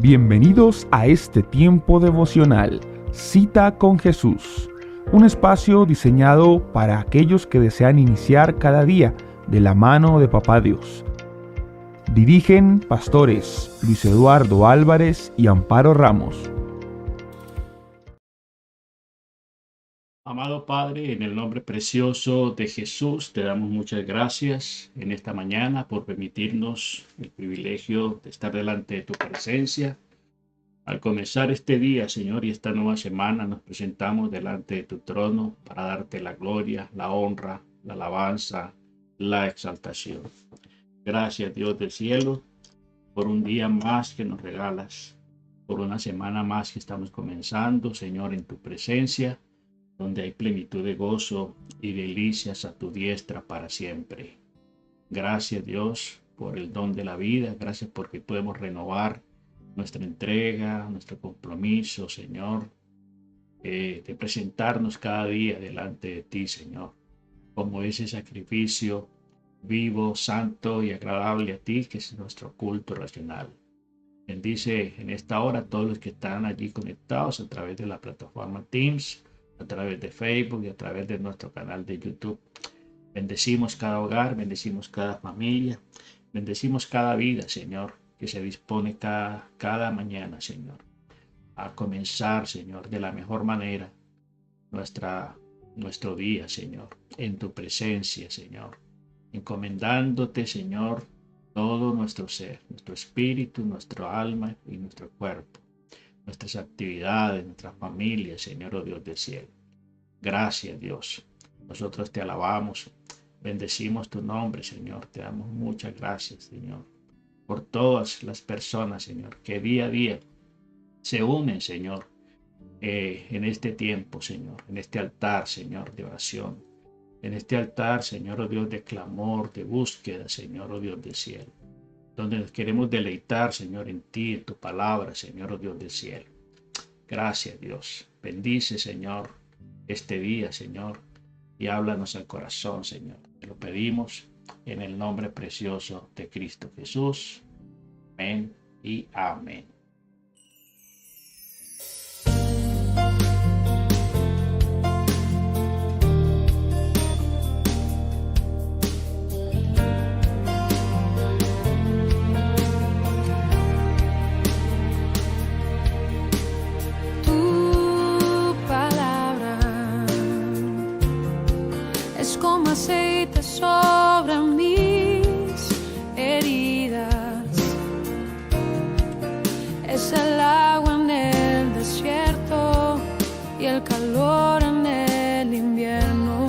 Bienvenidos a este tiempo devocional, Cita con Jesús, un espacio diseñado para aquellos que desean iniciar cada día de la mano de Papá Dios. Dirigen pastores Luis Eduardo Álvarez y Amparo Ramos. Amado Padre, en el nombre precioso de Jesús, te damos muchas gracias en esta mañana por permitirnos el privilegio de estar delante de tu presencia. Al comenzar este día, Señor, y esta nueva semana, nos presentamos delante de tu trono para darte la gloria, la honra, la alabanza, la exaltación. Gracias, Dios del cielo, por un día más que nos regalas, por una semana más que estamos comenzando, Señor, en tu presencia, donde hay plenitud de gozo y delicias a tu diestra para siempre. Gracias, Dios, por el don de la vida. Gracias porque podemos renovar nuestra entrega, nuestro compromiso, Señor, de presentarnos cada día delante de ti, Señor, como ese sacrificio vivo, santo y agradable a ti, que es nuestro culto racional. Bendice en esta hora a todos los que están allí conectados a través de la plataforma Teams, a través de Facebook y a través de nuestro canal de YouTube. Bendecimos cada hogar, bendecimos cada familia, bendecimos cada vida, Señor, que se dispone cada mañana, Señor, a comenzar, Señor, de la mejor manera nuestro día, Señor, en tu presencia, Señor, encomendándote, Señor, todo nuestro ser, nuestro espíritu, nuestro alma y nuestro cuerpo, nuestras actividades, nuestra familia, Señor, oh Dios del cielo. Gracias, Dios. Nosotros te alabamos, bendecimos tu nombre, Señor. Te damos muchas gracias, Señor, por todas las personas, Señor, que día a día se unen, Señor, en este tiempo, Señor, en este altar, Señor, de oración, en este altar, Señor, oh Dios, de clamor, de búsqueda, Señor, oh Dios del cielo, donde nos queremos deleitar, Señor, en ti, en tu palabra, Señor, oh Dios del cielo. Gracias, Dios. Bendice, Señor, este día, Señor, y háblanos al corazón, Señor. Te lo pedimos en el nombre precioso de Cristo Jesús. Amén y amén. Aceite sobre mis heridas, es el agua en el desierto y el calor en el invierno.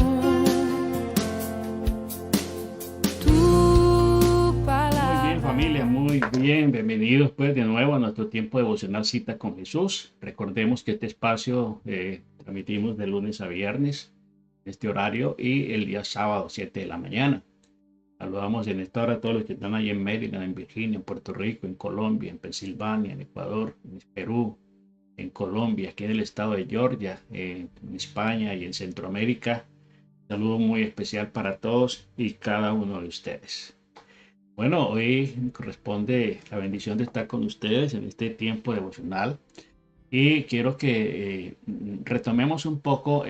Tu palabra. Muy bien, familia, muy bien. Bienvenidos pues de nuevo a nuestro tiempo devocional Cita con Jesús. Recordemos que este espacio transmitimos de lunes a viernes, este horario, y el día sábado 7 de la mañana. Saludamos en esta hora a todos los que están ahí en Maryland, en Virginia, en Puerto Rico, en Colombia, en Pensilvania, en Ecuador, en Perú, en Colombia, aquí en el estado de Georgia, en España y en Centroamérica. Saludo muy especial para todos y cada uno de ustedes. Bueno, hoy me corresponde la bendición de estar con ustedes en este tiempo devocional. Y quiero que retomemos un poco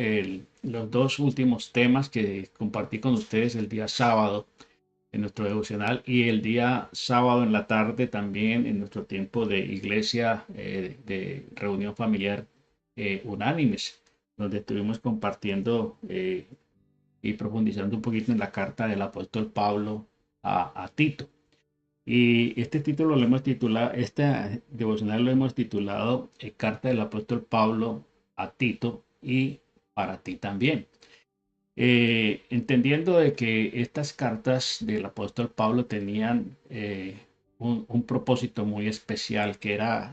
los dos últimos temas que compartí con ustedes el día sábado en nuestro devocional y el día sábado en la tarde también en nuestro tiempo de iglesia, de reunión familiar unánimes, donde estuvimos compartiendo y profundizando un poquito en la carta del apóstol Pablo a Tito. Y este título lo hemos titulado, este devocional lo hemos titulado Carta del apóstol Pablo a Tito y para ti también. Entendiendo de que estas cartas del apóstol Pablo tenían un propósito muy especial, que era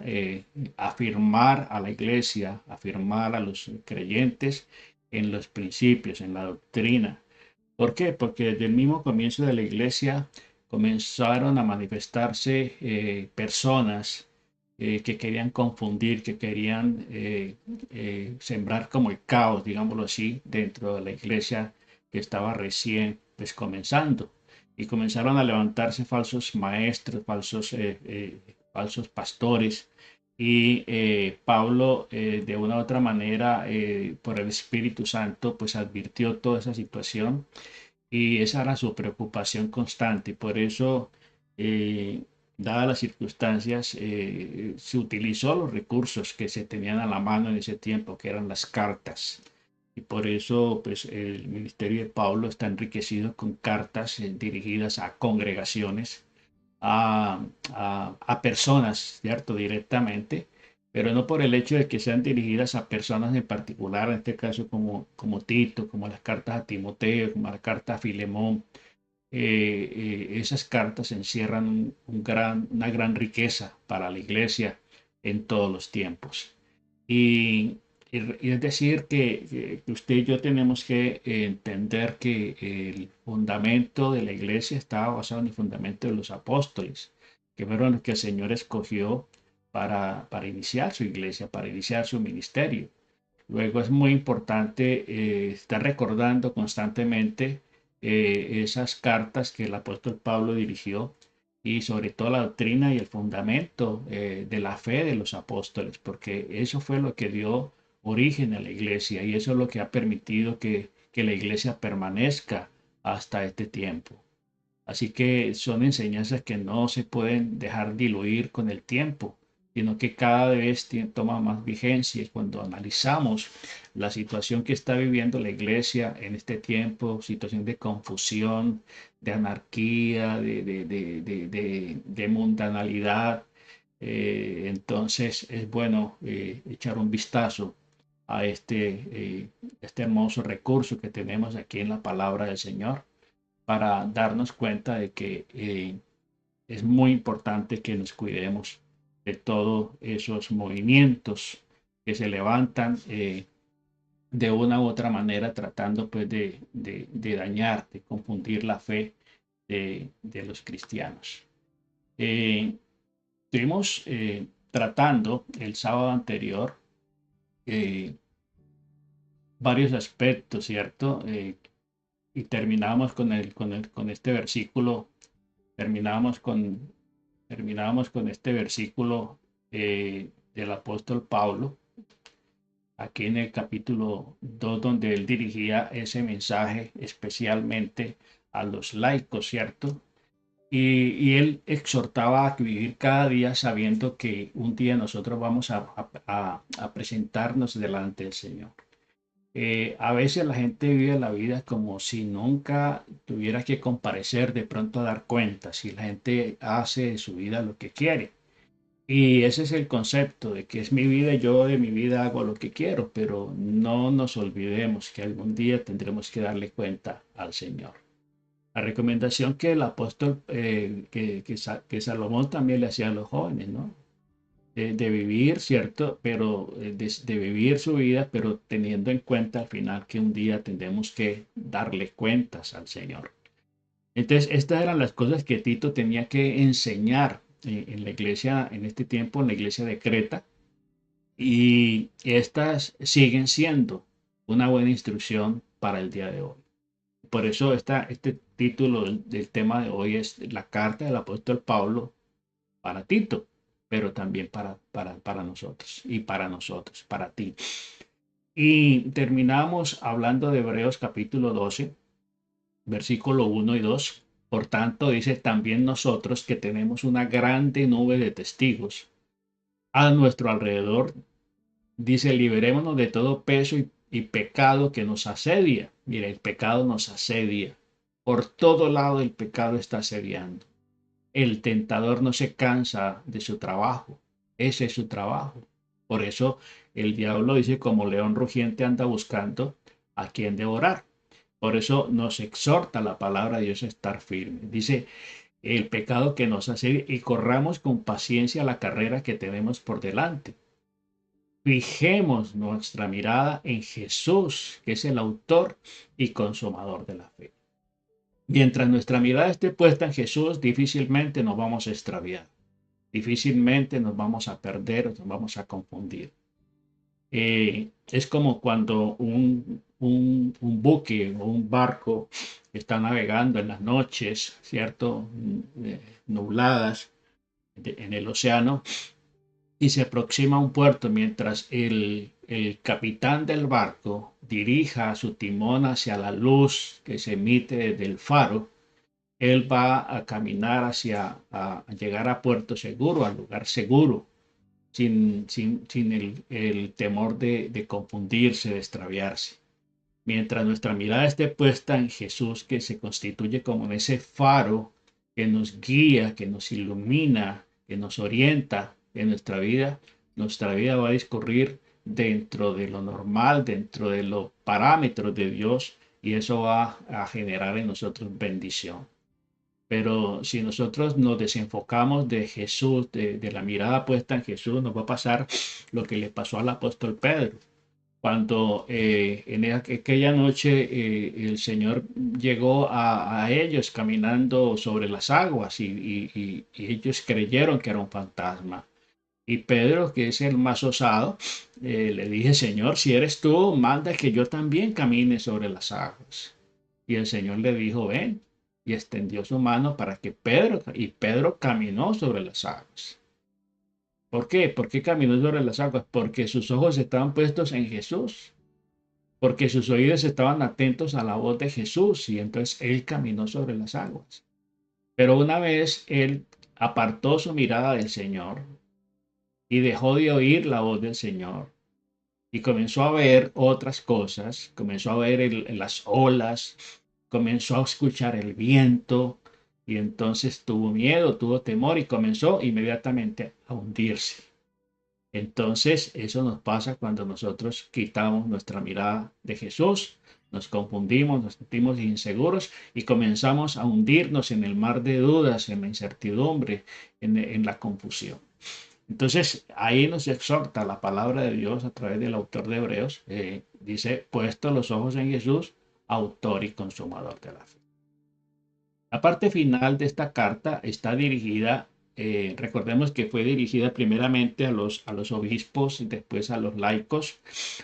afirmar a la iglesia, afirmar a los creyentes en los principios, en la doctrina. ¿Por qué? Porque desde el mismo comienzo de la iglesia comenzaron a manifestarse personas que querían confundir, que querían sembrar como el caos, digámoslo así, dentro de la iglesia que estaba recién pues, comenzando. Y comenzaron a levantarse falsos maestros, falsos pastores. Y Pablo, de una u otra manera, por el Espíritu Santo, pues advirtió toda esa situación y esa era su preocupación constante. Y por eso, eh, dadas las circunstancias, se utilizó los recursos que se tenían a la mano en ese tiempo, que eran las cartas. Y por eso, pues, el ministerio de Pablo está enriquecido con cartas dirigidas a congregaciones, a, a personas, ¿cierto? Directamente, pero no por el hecho de que sean dirigidas a personas en particular, en este caso como Tito, como las cartas a Timoteo, como la carta a Filemón. Esas cartas encierran una gran riqueza para la iglesia en todos los tiempos. Y es decir, que usted y yo tenemos que entender que el fundamento de la iglesia está basado en el fundamento de los apóstoles, que fueron los que el Señor escogió para iniciar su iglesia, para iniciar su ministerio. Luego es muy importante estar recordando constantemente esas cartas que el apóstol Pablo dirigió y sobre todo la doctrina y el fundamento de la fe de los apóstoles, porque eso fue lo que dio origen a la iglesia y eso es lo que ha permitido que la iglesia permanezca hasta este tiempo. Así que son enseñanzas que no se pueden dejar diluir con el tiempo, sino que cada vez toma más vigencia. Y cuando analizamos la situación que está viviendo la iglesia en este tiempo, situación de confusión, de anarquía, de mundanalidad, entonces es bueno echar un vistazo a este hermoso recurso que tenemos aquí en la palabra del Señor para darnos cuenta de que es muy importante que nos cuidemos de todos esos movimientos que se levantan de una u otra manera tratando pues de dañar, de confundir la fe de los cristianos. Estuvimos tratando el sábado anterior eh, varios aspectos, ¿cierto? Y terminamos con este versículo, terminamos terminábamos con este versículo del apóstol Pablo, aquí en el capítulo 2, donde él dirigía ese mensaje especialmente a los laicos, ¿cierto? Y él exhortaba a vivir cada día sabiendo que un día nosotros vamos a presentarnos delante del Señor. A veces la gente vive la vida como si nunca tuviera que comparecer de pronto a dar cuentas y la gente hace de su vida lo que quiere. Y ese es el concepto de que es mi vida y yo de mi vida hago lo que quiero, pero no nos olvidemos que algún día tendremos que darle cuenta al Señor. La recomendación que el apóstol, que Salomón también le hacía a los jóvenes, ¿no? De vivir, ¿cierto? Pero de vivir su vida, pero teniendo en cuenta al final que un día tendremos que darle cuentas al Señor. Entonces, estas eran las cosas que Tito tenía que enseñar en la iglesia, en este tiempo, en la iglesia de Creta, y estas siguen siendo una buena instrucción para el día de hoy. Por eso este título del tema de hoy es la carta del apóstol Pablo para Tito, pero también para nosotros y para nosotros, para ti. Y terminamos hablando de Hebreos capítulo 12, versículo 1 y 2. Por tanto, dice también nosotros que tenemos una grande nube de testigos a nuestro alrededor, dice, liberémonos de todo peso y pecado que nos asedia. Mira, el pecado nos asedia. Por todo lado el pecado está asediando. El tentador no se cansa de su trabajo. Ese es su trabajo. Por eso el diablo dice, como león rugiente anda buscando a quien devorar. Por eso nos exhorta la palabra de Dios a estar firme. Dice, el pecado que nos asedia y corramos con paciencia la carrera que tenemos por delante. Fijemos nuestra mirada en Jesús, que es el autor y consumador de la fe. Mientras nuestra mirada esté puesta en Jesús, difícilmente nos vamos a extraviar, difícilmente nos vamos a perder o nos vamos a confundir. Es como cuando un buque o un barco está navegando en las noches, ¿cierto? Nubladas. en el océano y se aproxima a un puerto mientras el capitán del barco dirija su timón hacia la luz que se emite desde el faro. Él va a caminar a llegar a puerto seguro, al lugar seguro, sin el temor de confundirse, de extraviarse. Mientras nuestra mirada esté puesta en Jesús, que se constituye como ese faro que nos guía, que nos ilumina, que nos orienta en nuestra vida va a discurrir dentro de lo normal, dentro de los parámetros de Dios, y eso va a generar en nosotros bendición. Pero si nosotros nos desenfocamos de Jesús, de la mirada puesta en Jesús, nos va a pasar lo que le pasó al apóstol Pedro. Cuando en aquella noche el Señor llegó a ellos caminando sobre las aguas y ellos creyeron que era un fantasma. Y Pedro, que es el más osado, le dije, Señor, si eres tú, manda que yo también camine sobre las aguas. Y el Señor le dijo, ven, y extendió su mano para que Pedro caminó sobre las aguas. ¿Por qué? ¿Por qué caminó sobre las aguas? Porque sus ojos estaban puestos en Jesús, porque sus oídos estaban atentos a la voz de Jesús, y entonces él caminó sobre las aguas. Pero una vez él apartó su mirada del Señor y dejó de oír la voz del Señor y comenzó a ver otras cosas, comenzó a ver las olas, comenzó a escuchar el viento y entonces tuvo miedo, tuvo temor y comenzó inmediatamente a hundirse. Entonces eso nos pasa cuando nosotros quitamos nuestra mirada de Jesús, nos confundimos, nos sentimos inseguros y comenzamos a hundirnos en el mar de dudas, en la incertidumbre, en la confusión. Entonces, ahí nos exhorta la palabra de Dios a través del autor de Hebreos. Dice, puesto los ojos en Jesús, autor y consumador de la fe. La parte final de esta carta está dirigida, recordemos que fue dirigida primeramente a los obispos y después a los laicos,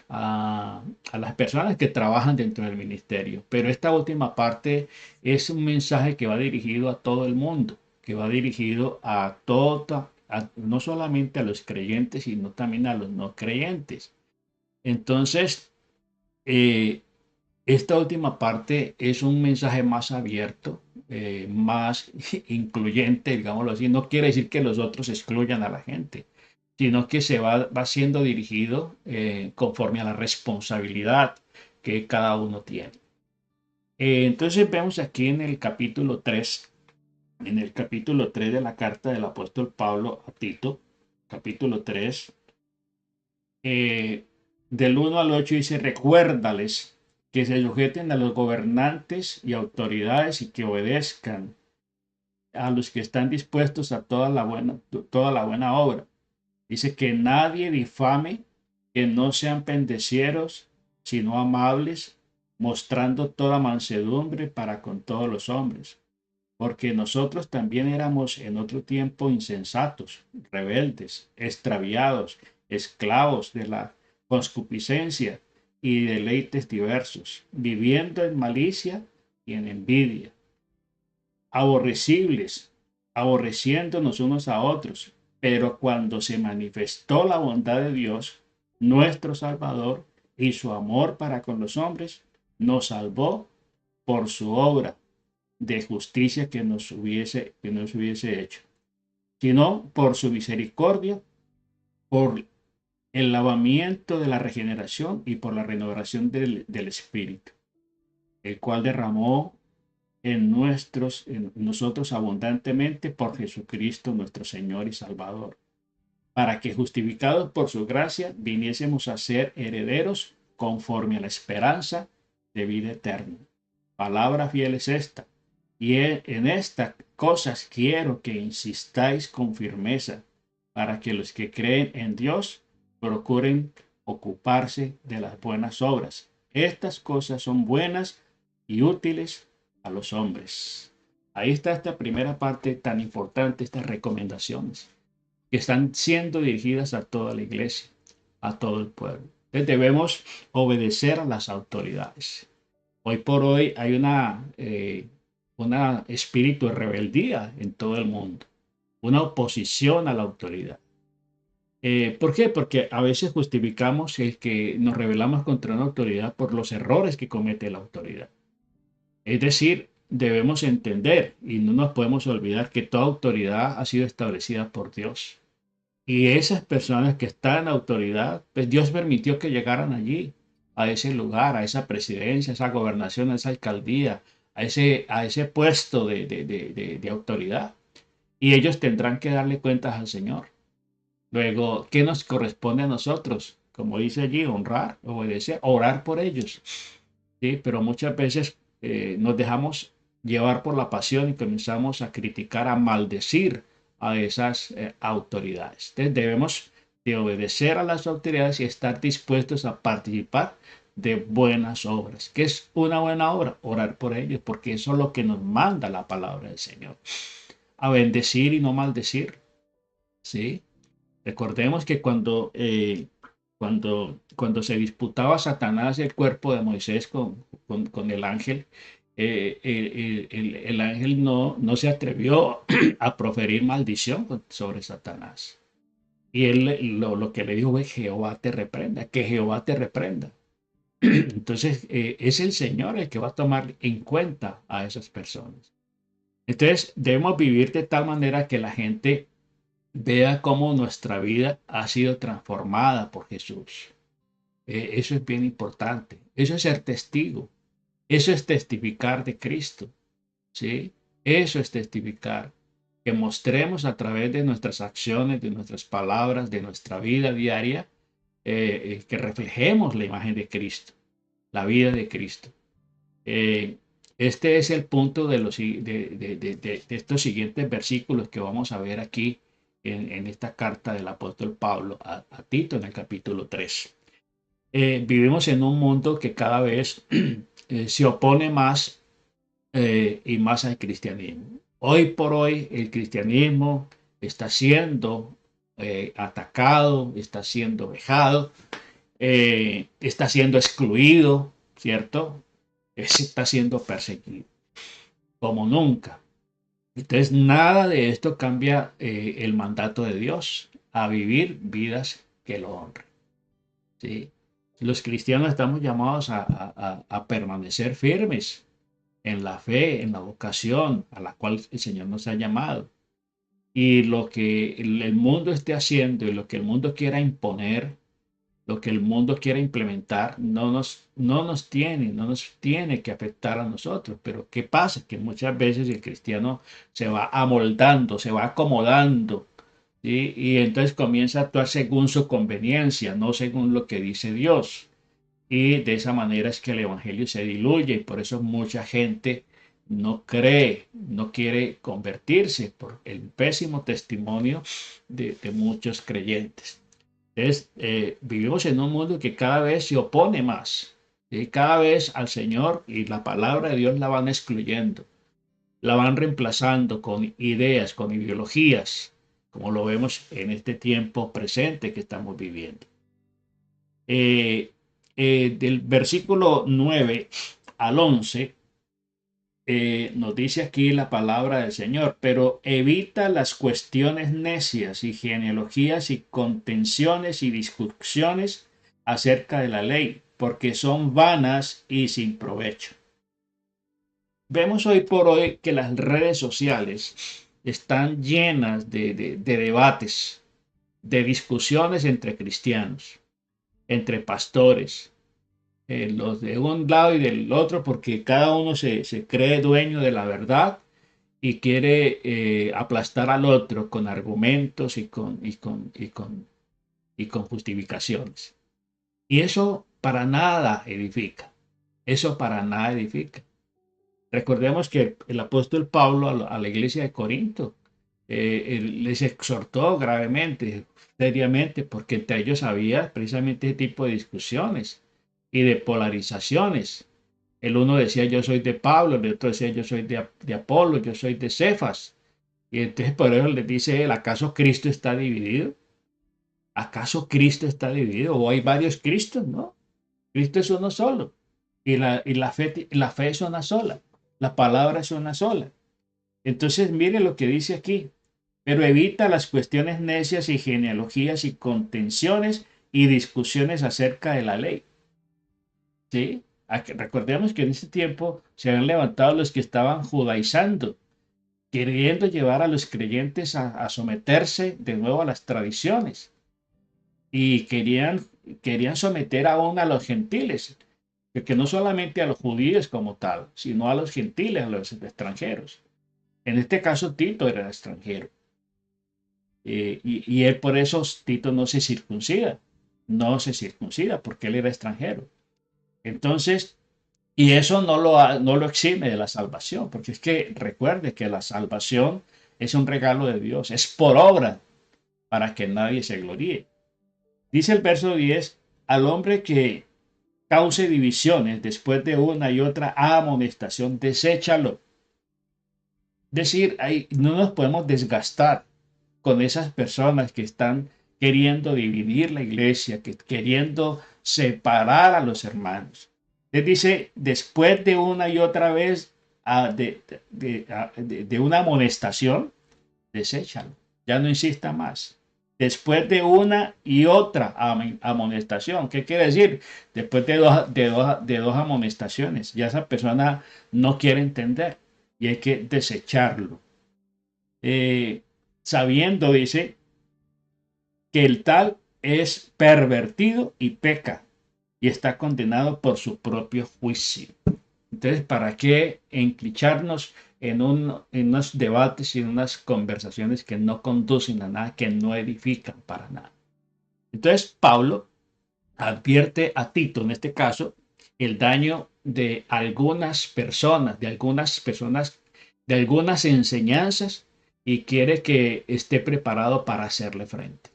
a las personas que trabajan dentro del ministerio. Pero esta última parte es un mensaje que va dirigido a todo el mundo, que va dirigido a no solamente a los creyentes, sino también a los no creyentes. Entonces, esta última parte es un mensaje más abierto, más incluyente, digámoslo así. No quiere decir que los otros excluyan a la gente, sino que se va siendo dirigido conforme a la responsabilidad que cada uno tiene. Entonces vemos aquí en el capítulo 3, de la carta del apóstol Pablo a Tito, capítulo 3, del 1 al 8 dice, recuérdales que se sujeten a los gobernantes y autoridades y que obedezcan a los que están dispuestos a toda la buena obra. Dice que nadie difame, que no sean pendecieros, sino amables, mostrando toda mansedumbre para con todos los hombres. Porque nosotros también éramos en otro tiempo insensatos, rebeldes, extraviados, esclavos de la concupiscencia y deleites diversos, viviendo en malicia y en envidia, aborrecibles, aborreciéndonos unos a otros. Pero cuando se manifestó la bondad de Dios, nuestro Salvador, y su amor para con los hombres, nos salvó por su obra de justicia que nos hubiese hecho, sino por su misericordia, por el lavamiento de la regeneración y por la renovación del Espíritu, el cual derramó en nosotros abundantemente por Jesucristo nuestro Señor y Salvador, para que justificados por su gracia viniésemos a ser herederos conforme a la esperanza de vida eterna. Palabra fiel es esta. Y en estas cosas quiero que insistáis con firmeza, para que los que creen en Dios procuren ocuparse de las buenas obras. Estas cosas son buenas y útiles a los hombres. Ahí está esta primera parte tan importante, estas recomendaciones, que están siendo dirigidas a toda la iglesia, a todo el pueblo. Entonces debemos obedecer a las autoridades. Hoy por hoy hay un espíritu de rebeldía en todo el mundo. una oposición a la autoridad. ¿Por qué? Porque a veces justificamos el que nos rebelamos contra una autoridad por los errores que comete la autoridad. Es decir, debemos entender y no nos podemos olvidar que toda autoridad ha sido establecida por Dios. Y esas personas que están en autoridad, pues Dios permitió que llegaran allí, a ese lugar, a esa presidencia, a esa gobernación, a esa alcaldía, a ese puesto de autoridad. Y ellos tendrán que darle cuentas al Señor. Luego, ¿qué nos corresponde a nosotros? Como dice allí, honrar, obedecer, orar por ellos. ¿Sí? Pero muchas veces nos dejamos llevar por la pasión y comenzamos a criticar, a maldecir a esas autoridades. Entonces debemos de obedecer a las autoridades y estar dispuestos a participar de buenas obras. ¿Qué es una buena obra? Orar por ellos, porque eso es lo que nos manda la palabra del Señor. A bendecir y no maldecir. ¿Sí? Recordemos que cuando se disputaba Satanás el cuerpo de Moisés con el ángel, el ángel no se atrevió a proferir maldición sobre Satanás. Y él lo que le dijo fue: Jehová te reprenda, que Jehová te reprenda. Entonces, es el Señor el que va a tomar en cuenta a esas personas. Entonces, debemos vivir de tal manera que la gente vea cómo nuestra vida ha sido transformada por Jesús. Eso es bien importante. Eso es ser testigo. Eso es testificar de Cristo. ¿Sí? Eso es testificar. Que mostremos a través de nuestras acciones, de nuestras palabras, de nuestra vida diaria, que reflejemos la imagen de Cristo, la vida de Cristo. Este es el punto de estos siguientes versículos que vamos a ver aquí en esta carta del apóstol Pablo a Tito en el capítulo 3. Vivimos en un mundo que cada vez se opone más y más al cristianismo. Hoy por hoy el cristianismo está siendo atacado, está siendo vejado, está siendo excluido, ¿cierto? Está siendo perseguido como nunca. Entonces, nada de esto cambia el mandato de Dios a vivir vidas que lo honren. ¿Sí? Los cristianos estamos llamados a permanecer firmes en la fe, en la vocación a la cual el Señor nos ha llamado. Y lo que el mundo esté haciendo y lo que el mundo quiera imponer, lo que el mundo quiera implementar, no nos tiene que afectar a nosotros. Pero ¿qué pasa? Que muchas veces el cristiano se va amoldando, se va acomodando, ¿sí? Y entonces comienza a actuar según su conveniencia, no según lo que dice Dios. Y de esa manera es que el evangelio se diluye y por eso mucha gente no cree, no quiere convertirse por el pésimo testimonio de muchos creyentes. Entonces, vivimos en un mundo que cada vez se opone más. ¿Sí? Cada vez al Señor y la palabra de Dios la van excluyendo, la van reemplazando con ideas, con ideologías, como lo vemos en este tiempo presente que estamos viviendo. Del versículo 9 al 11, nos dice aquí la palabra del Señor: pero evita las cuestiones necias y genealogías y contenciones y discusiones acerca de la ley, porque son vanas y sin provecho. Vemos hoy por hoy que las redes sociales están llenas de debates, de discusiones entre cristianos, entre pastores, los de un lado y del otro, porque cada uno se cree dueño de la verdad y quiere aplastar al otro con argumentos y con justificaciones. Y eso para nada edifica. Eso para nada edifica. Recordemos que el apóstol Pablo a la iglesia de Corinto les exhortó gravemente, seriamente, porque entre ellos había precisamente ese tipo de discusiones y de polarizaciones. El uno decía: yo soy de Pablo, el otro decía: yo soy de Apolo, yo soy de Cefas. Y entonces por eso les dice él: ¿acaso Cristo está dividido? ¿Acaso Cristo está dividido? ¿O hay varios Cristos? No. Cristo es uno solo. Y la fe es una sola. La palabra es una sola. Entonces mire lo que dice aquí. pero evita las cuestiones necias y genealogías y contenciones y discusiones acerca de la ley. ¿Sí? Recordemos que en ese tiempo se habían levantado los que estaban judaizando, queriendo llevar a los creyentes a someterse de nuevo a las tradiciones y querían someter aún a los gentiles, que no solamente a los judíos como tal, sino a los gentiles, a los extranjeros. En este caso Tito era extranjero. Y él por eso Tito no se circuncida porque él era extranjero. Entonces, y eso no lo exime de la salvación, porque es que recuerde que la salvación es un regalo de Dios, es por obra para que nadie se gloríe. Dice el verso 10, al hombre que cause divisiones después de una y otra amonestación, deséchalo. Es decir, no nos podemos desgastar con esas personas que están queriendo dividir la iglesia, queriendo separar a los hermanos. Les dice, después de una y otra vez de una amonestación, deséchalo, ya no insista más. Después de una y otra amonestación, ¿qué quiere decir? Después de dos amonestaciones, ya esa persona no quiere entender y hay que desecharlo. Sabiendo, dice, que el tal es pervertido y peca y está condenado por su propio juicio. Entonces, ¿para qué enclicharnos en unos debates y en unas conversaciones que no conducen a nada, que no edifican para nada? Entonces, Pablo advierte a Tito, en este caso, el daño de algunas personas, de algunas enseñanzas, y quiere que esté preparado para hacerle frente.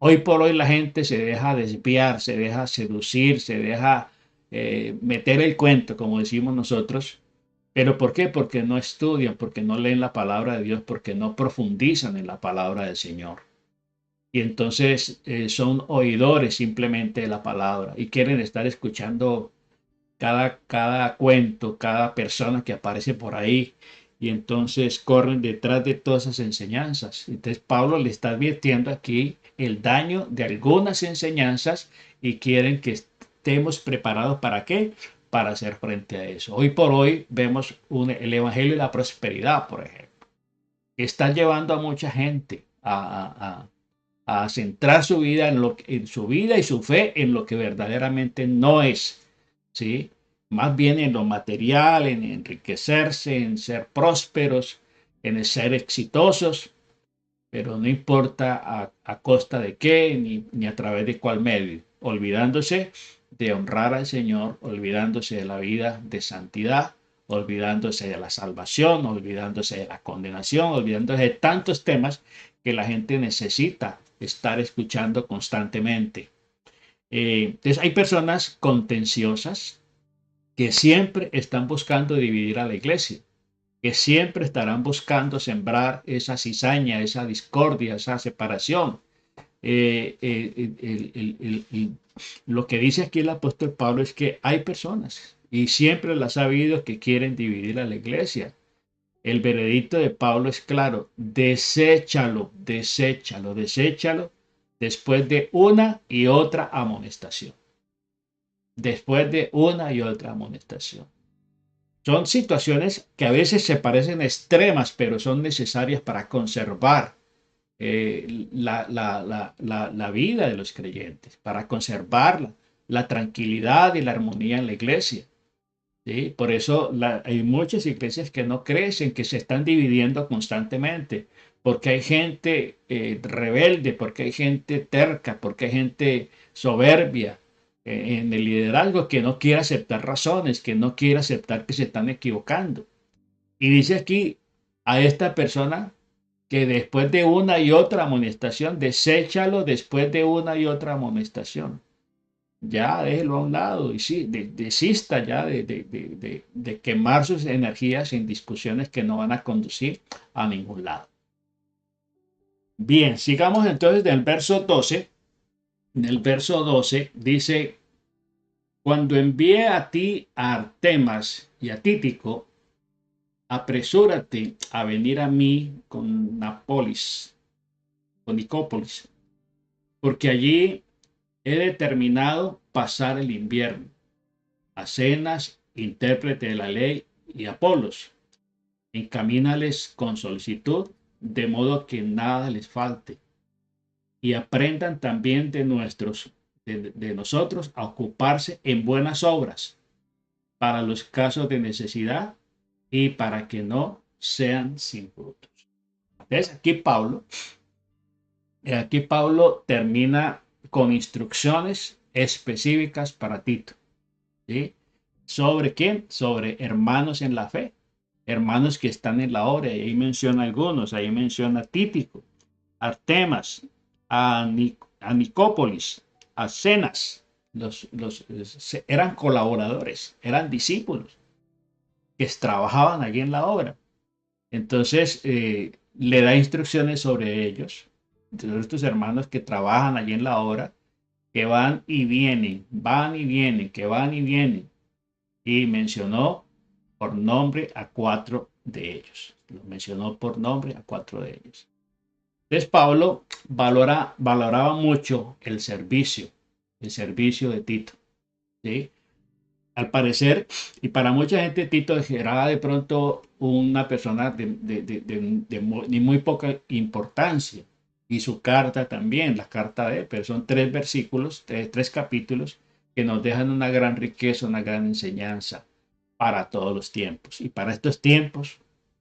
Hoy por hoy la gente se deja desviar, se deja seducir, se deja meter el cuento, como decimos nosotros. ¿Pero por qué? Porque no estudian, porque no leen la palabra de Dios, porque no profundizan en la palabra del Señor. Y entonces son oidores simplemente de la palabra y quieren estar escuchando cada cuento, cada persona que aparece por ahí. Y entonces corren detrás de todas esas enseñanzas. Entonces Pablo le está advirtiendo aquí el daño de algunas enseñanzas y quieren que estemos preparados para qué, para hacer frente a eso. Hoy por hoy vemos el evangelio de la prosperidad, por ejemplo, que está llevando a mucha gente a centrar su vida en su vida y su fe en lo que verdaderamente no es, ¿sí? Más bien en lo material, en enriquecerse, en ser prósperos, en ser exitosos, pero no importa a costa de qué ni a través de cuál medio, olvidándose de honrar al Señor, olvidándose de la vida de santidad, olvidándose de la salvación, olvidándose de la condenación, olvidándose de tantos temas que la gente necesita estar escuchando constantemente. Entonces hay personas contenciosas que siempre están buscando dividir a la iglesia, que siempre estarán buscando sembrar esa cizaña, esa discordia, esa separación. Lo que dice aquí el apóstol Pablo es que hay personas, y siempre las ha habido, que quieren dividir a la iglesia. El veredicto de Pablo es claro: deséchalo, deséchalo, deséchalo después de una y otra amonestación. Después de una y otra amonestación. Son situaciones que a veces se parecen extremas, pero son necesarias para conservar la vida de los creyentes, para conservar la tranquilidad y la armonía en la iglesia. ¿Sí? Por eso hay muchas iglesias que no crecen, que se están dividiendo constantemente, porque hay gente rebelde, porque hay gente terca, porque hay gente soberbia en el liderazgo, que no quiere aceptar razones, que no quiere aceptar que se están equivocando. Y dice aquí a esta persona que después de una y otra amonestación, deséchalo después de una y otra amonestación. Ya déjelo a un lado y sí, desista ya de quemar sus energías en discusiones que no van a conducir a ningún lado. Bien, sigamos entonces del verso 12. En el verso 12 dice: cuando envié a ti a Artemas y a Tíquico, apresúrate a venir a mí con Nicópolis, porque allí he determinado pasar el invierno. A Zenas, intérprete de la ley, y Apolos, encamínales con solicitud, de modo que nada les falte, y aprendan también de nosotros a ocuparse en buenas obras para los casos de necesidad y para que no sean sin frutos. Entonces, aquí Pablo termina con instrucciones específicas para Tito. ¿Sí? ¿Sobre quién? Sobre hermanos en la fe, hermanos que están en la obra. Y ahí menciona algunos, ahí menciona a Títico, a Artemas, a Nicópolis, a Zenas. Eran colaboradores, eran discípulos que trabajaban allí en la obra. Entonces, le da instrucciones sobre ellos, de estos hermanos que trabajan allí en la obra, que van y vienen, que van y vienen. Y mencionó por nombre a 4 de ellos. Los mencionó por nombre a 4 de ellos. Entonces Pablo valoraba mucho el servicio de Tito. ¿Sí? Al parecer, y para mucha gente, Tito era de pronto una persona de muy poca importancia. Y su carta también, la carta de él, pero son 3 versículos, 3 capítulos que nos dejan una gran riqueza, una gran enseñanza para todos los tiempos. Y para estos tiempos,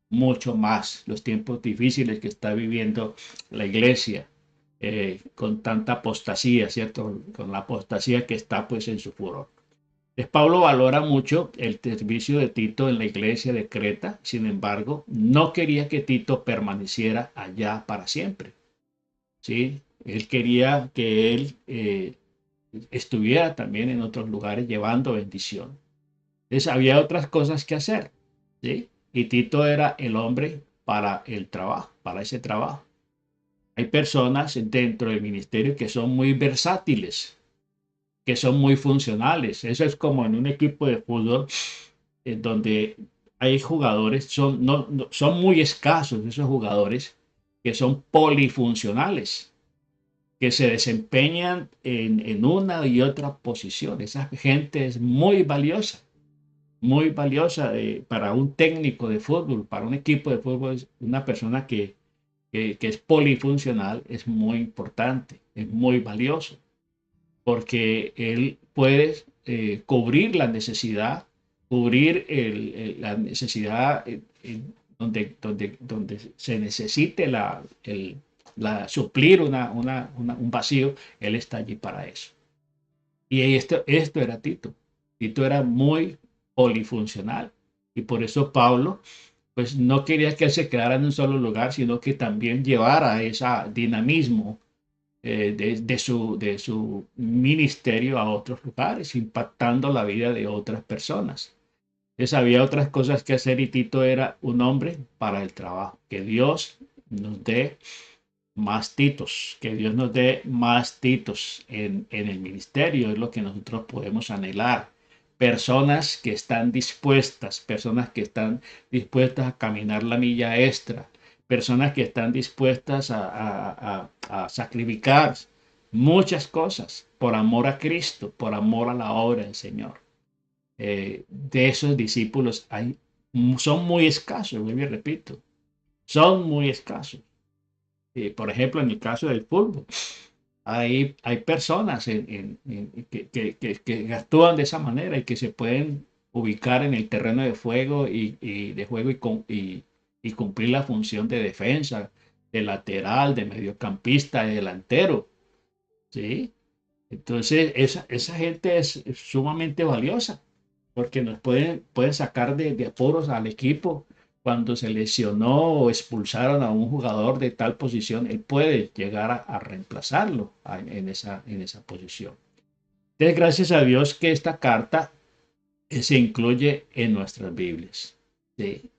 mucho más, los tiempos difíciles que está viviendo la iglesia, con tanta apostasía, ¿cierto? Con la apostasía que está pues en su furor. Entonces, Pablo valora mucho el servicio de Tito en la iglesia de Creta, sin embargo, no quería que Tito permaneciera allá para siempre. ¿Sí? Él quería que él estuviera también en otros lugares llevando bendición. Entonces había otras cosas que hacer, ¿sí? Y Tito era el hombre para el trabajo, para ese trabajo. Hay personas dentro del ministerio que son muy versátiles, que son muy funcionales. Eso es como en un equipo de fútbol, en donde hay jugadores, son muy escasos esos jugadores que son polifuncionales, que se desempeñan en una y otra posición. Esa gente es muy valiosa para un técnico de fútbol, para un equipo de fútbol. Una persona que es polifuncional es muy importante, es muy valioso, porque él puede cubrir la necesidad, la necesidad donde se necesite suplir un vacío. Él está allí para eso. Y esto era Tito. Tito era muy polifuncional. Y por eso Pablo pues no quería que él se quedara en un solo lugar, sino que también llevara ese dinamismo de su ministerio a otros lugares, impactando la vida de otras personas. Entonces había otras cosas que hacer y Tito era un hombre para el trabajo. Que Dios nos dé más Titos, que Dios nos dé más Titos en el ministerio, es lo que nosotros podemos anhelar. Personas que están dispuestas a caminar la milla extra, personas que están dispuestas a sacrificar muchas cosas por amor a Cristo, por amor a la obra del Señor. De esos discípulos son muy escasos, vuelvo y repito, son muy escasos. Por ejemplo, en el caso del fútbol, hay personas que actúan de esa manera y que se pueden ubicar en el terreno de juego y cumplir la función de defensa, de lateral, de mediocampista, de delantero. ¿Sí? Entonces, esa gente es sumamente valiosa porque nos pueden sacar de apuros al equipo. Cuando se lesionó o expulsaron a un jugador de tal posición, él puede llegar a reemplazarlo en esa posición. Entonces, gracias a Dios que esta carta se incluye en nuestras Biblias. ¿Sí?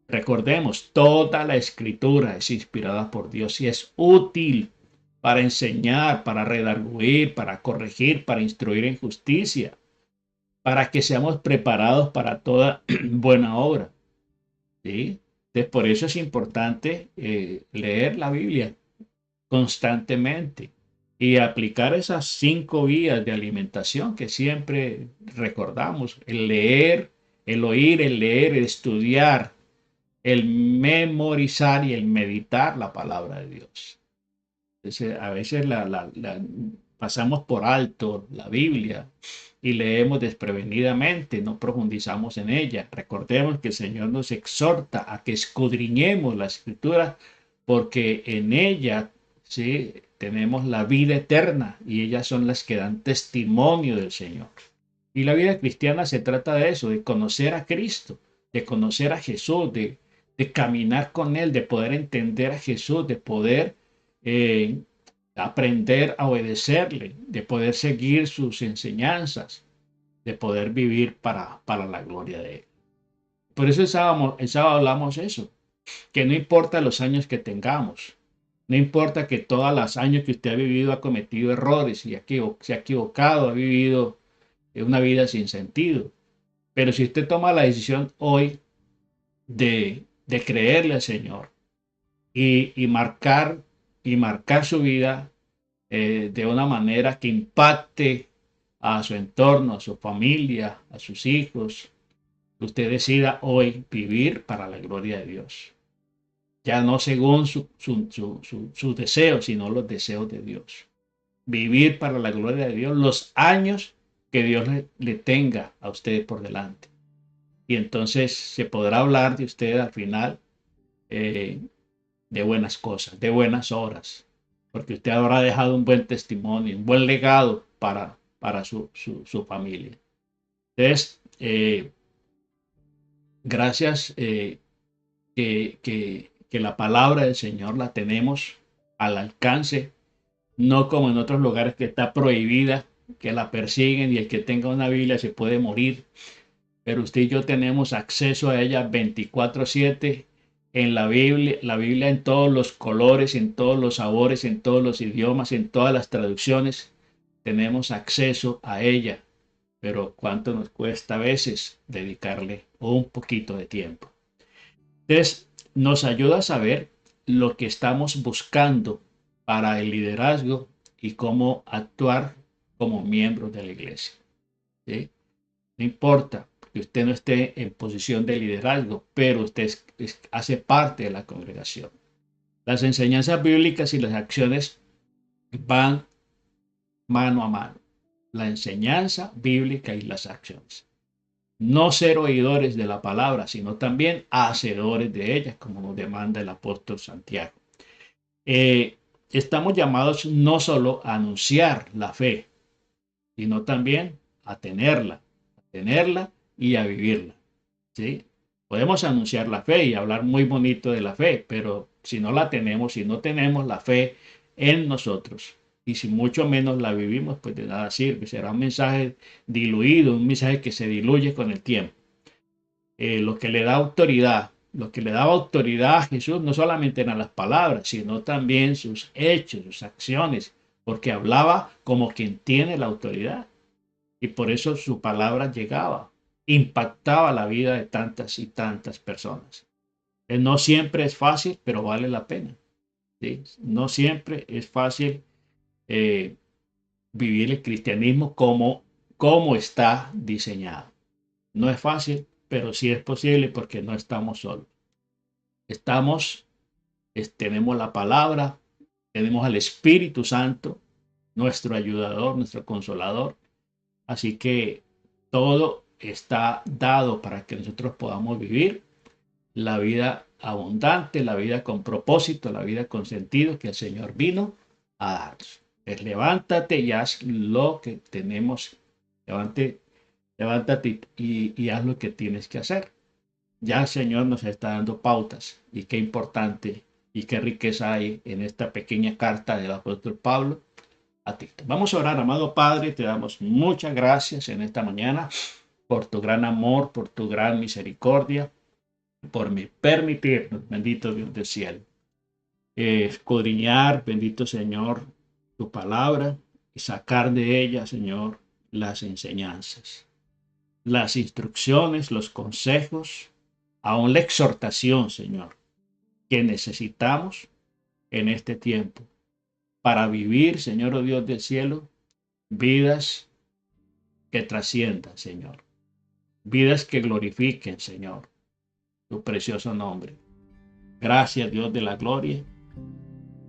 Recordemos, toda la escritura es inspirada por Dios y es útil para enseñar, para redarguir, para corregir, para instruir en justicia, para que seamos preparados para toda buena obra. ¿sí? Entonces, por eso es importante leer la Biblia constantemente y aplicar esas 5 vías de alimentación que siempre recordamos: el leer, el oír, el leer, el estudiar, el memorizar y el meditar la palabra de Dios. Entonces, a veces pasamos por alto la Biblia y leemos desprevenidamente, no profundizamos en ella. Recordemos que el Señor nos exhorta a que escudriñemos la Escritura, porque en ella, sí, tenemos la vida eterna y ellas son las que dan testimonio del Señor. Y la vida cristiana se trata de eso, de conocer a Cristo, de conocer a Jesús, de caminar con Él, de poder entender a Jesús, de poder eh, aprender a obedecerle, de poder seguir sus enseñanzas, de poder vivir para la gloria de Él. Por eso el sábado hablamos eso, que no importa los años que tengamos, no importa que todos los años que usted ha vivido ha cometido errores y se ha equivocado, ha vivido una vida sin sentido. Pero si usted toma la decisión hoy de creerle al Señor y marcar su vida de una manera que impacte a su entorno, a su familia, a sus hijos, usted decida hoy vivir para la gloria de Dios. Ya no según sus deseos, sino los deseos de Dios. Vivir para la gloria de Dios los años que Dios le tenga a usted por delante. Y entonces se podrá hablar de usted al final de buenas cosas, de buenas obras, porque usted habrá dejado un buen testimonio, un buen legado para su familia. Entonces, gracias que la palabra del Señor la tenemos al alcance, no como en otros lugares que está prohibida, que la persiguen y el que tenga una Biblia se puede morir. Pero usted y yo tenemos acceso a ella 24/7 en la Biblia en todos los colores, en todos los sabores, en todos los idiomas, en todas las traducciones. Tenemos acceso a ella, pero ¿cuánto nos cuesta a veces dedicarle un poquito de tiempo? Entonces, nos ayuda a saber lo que estamos buscando para el liderazgo y cómo actuar como miembros de la iglesia. ¿Sí? No importa que usted no esté en posición de liderazgo, pero usted hace parte de la congregación. Las enseñanzas bíblicas y las acciones van mano a mano. La enseñanza bíblica y las acciones. No ser oidores de la palabra, sino también hacedores de ella, como nos demanda el apóstol Santiago. Estamos llamados no solo a anunciar la fe, sino también a tenerla y a vivirla. ¿Sí? Podemos anunciar la fe y hablar muy bonito de la fe, pero si no la tenemos, si no tenemos la fe en nosotros, y si mucho menos la vivimos, pues de nada sirve. Será un mensaje diluido, un mensaje que se diluye con el tiempo. Lo que le da autoridad, lo que le daba autoridad a Jesús no solamente eran las palabras, sino también sus hechos, sus acciones, porque hablaba como quien tiene la autoridad. Y por eso su palabra llegaba, impactaba la vida de tantas y tantas personas. No siempre es fácil, pero vale la pena. ¿Sí? No siempre es fácil vivir el cristianismo como está diseñado. No es fácil, pero sí es posible porque no estamos solos. Tenemos la palabra, tenemos al Espíritu Santo, nuestro ayudador, nuestro consolador. Así que todo está dado para que nosotros podamos vivir la vida abundante, la vida con propósito, la vida con sentido que el Señor vino a darnos. Pues levántate y haz lo que tenemos. Levántate y haz lo que tienes que hacer. Ya el Señor nos está dando pautas y qué importante y qué riqueza hay en esta pequeña carta del apóstol Pablo a Tito. Vamos a orar, amado Padre, te damos muchas gracias en esta mañana por tu gran amor, por tu gran misericordia, por permitirnos, bendito Dios del cielo, escudriñar, bendito Señor, tu palabra y sacar de ella, Señor, las enseñanzas, las instrucciones, los consejos aún la exhortación, Señor, que necesitamos en este tiempo para vivir, Señor, oh Dios del cielo, vidas que trasciendan, Señor, vidas que glorifiquen, Señor, tu precioso nombre. Gracias, Dios de la gloria,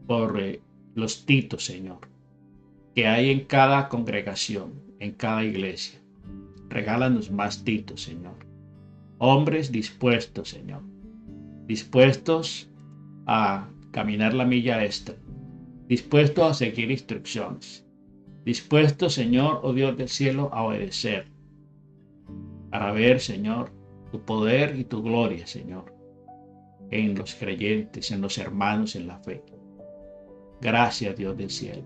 por los titos, Señor, que hay en cada congregación, en cada iglesia. Regálanos más titos, Señor. Hombres dispuestos, Señor, dispuestos a caminar la milla extra, dispuestos a seguir instrucciones, dispuestos, Señor, oh Dios del cielo, a obedecer, para ver, Señor, tu poder y tu gloria, Señor, en los creyentes, en los hermanos en la fe. Gracias, Dios del cielo.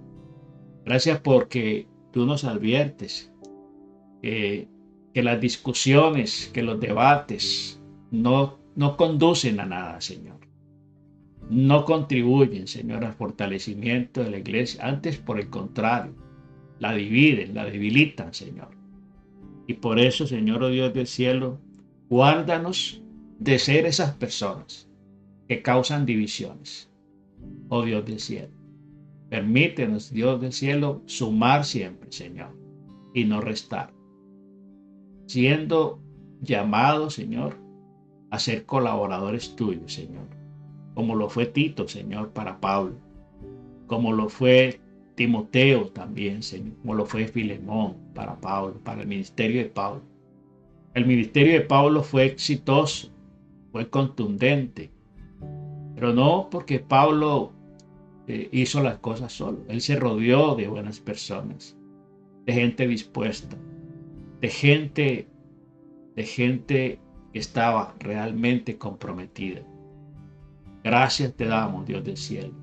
Gracias porque tú nos adviertes que las discusiones, que los debates no conducen a nada, Señor. No contribuyen, Señor, al fortalecimiento de la iglesia. Antes, por el contrario, la dividen, la debilitan, Señor. Y por eso, Señor, oh Dios del cielo, guárdanos de ser esas personas que causan divisiones. Oh Dios del cielo, permítenos, Dios del cielo, sumar siempre, Señor, y no restar. Siendo llamados, Señor, a ser colaboradores tuyos, Señor, como lo fue Tito, Señor, para Pablo, como lo fue Timoteo también, Señor, como lo fue Filemón para Pablo, para el ministerio de Pablo. El ministerio de Pablo fue exitoso, fue contundente, pero no porque Pablo hizo las cosas solo. Él se rodeó de buenas personas, de gente dispuesta, de gente que estaba realmente comprometida. Gracias te damos, Dios del cielo,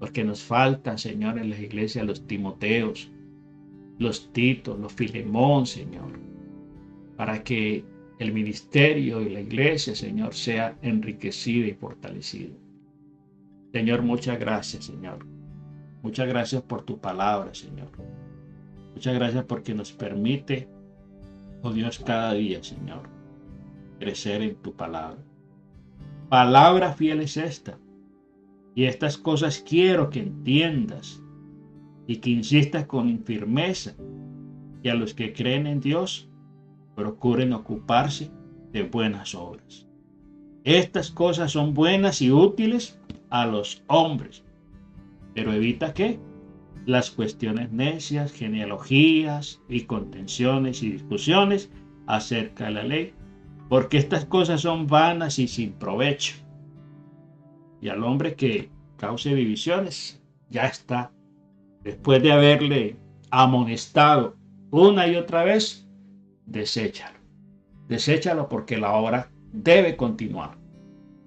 porque nos falta, Señor, en las iglesias los Timoteos, los Titos, los Filemón, Señor, para que el ministerio y la iglesia, Señor, sea enriquecida y fortalecida. Señor, muchas gracias, Señor. Muchas gracias por tu palabra, Señor. Muchas gracias porque nos permite, oh Dios, cada día, Señor, crecer en tu palabra. Palabra fiel es esta. Y estas cosas quiero que entiendas y que insistas con firmeza. Y a los que creen en Dios, procuren ocuparse de buenas obras. Estas cosas son buenas y útiles a los hombres. Pero evita que las cuestiones necias, genealogías y contenciones y discusiones acerca de la ley, porque estas cosas son vanas y sin provecho. Y al hombre que cause divisiones, ya está. Después de haberle amonestado una y otra vez, deséchalo. Deséchalo porque la obra debe continuar.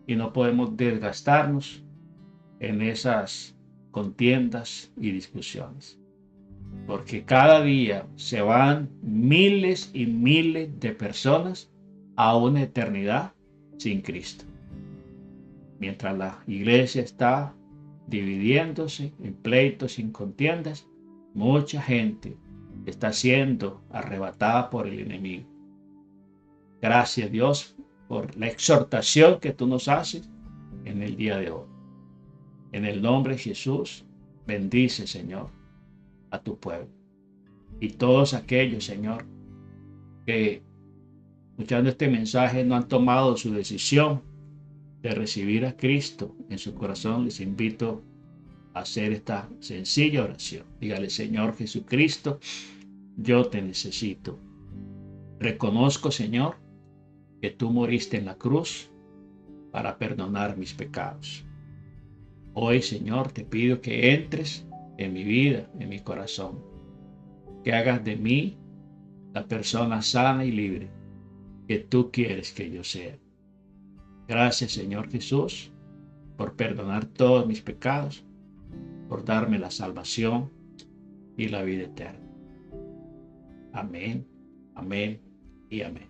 Y no podemos desgastarnos en esas contiendas y discusiones. Porque cada día se van miles y miles de personas a una eternidad sin Cristo. Mientras la iglesia está dividiéndose en pleitos y en contiendas, mucha gente está siendo arrebatada por el enemigo. Gracias, Dios, por la exhortación que tú nos haces en el día de hoy. En el nombre de Jesús, bendice, Señor, a tu pueblo. Y todos aquellos, Señor, que escuchando este mensaje no han tomado su decisión de recibir a Cristo en su corazón, les invito a hacer esta sencilla oración. Dígale: Señor Jesucristo, yo te necesito. Reconozco, Señor, que tú moriste en la cruz para perdonar mis pecados. Hoy, Señor, te pido que entres en mi vida, en mi corazón, que hagas de mí la persona sana y libre que tú quieres que yo sea. Gracias, Señor Jesús, por perdonar todos mis pecados, por darme la salvación y la vida eterna. Amén, amén y amén.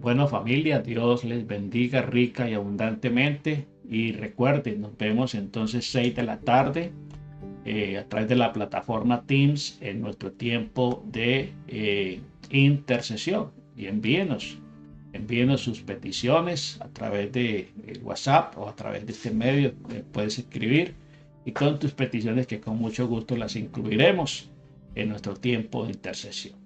Bueno, familia, Dios les bendiga rica y abundantemente. Y recuerden, nos vemos entonces 6 de la tarde a través de la plataforma Teams en nuestro tiempo de intercesión. Y envíenos Envíenos sus peticiones a través de WhatsApp o a través de este medio. Puedes escribir y con tus peticiones, que con mucho gusto las incluiremos en nuestro tiempo de intercesión.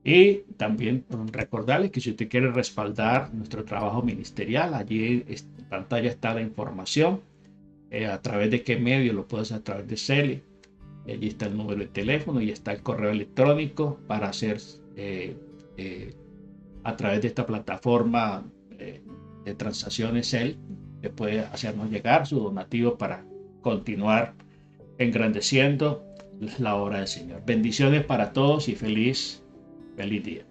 Y también recordarles que si usted quiere respaldar nuestro trabajo ministerial, allí en pantalla está la información. A través de qué medio lo puedes hacer, a través de Zelle. Allí está el número de teléfono y está el correo electrónico para hacer a través de esta plataforma de transacciones Zelle. Usted puede hacernos llegar su donativo para continuar engrandeciendo la obra del Señor. Bendiciones para todos y feliz día.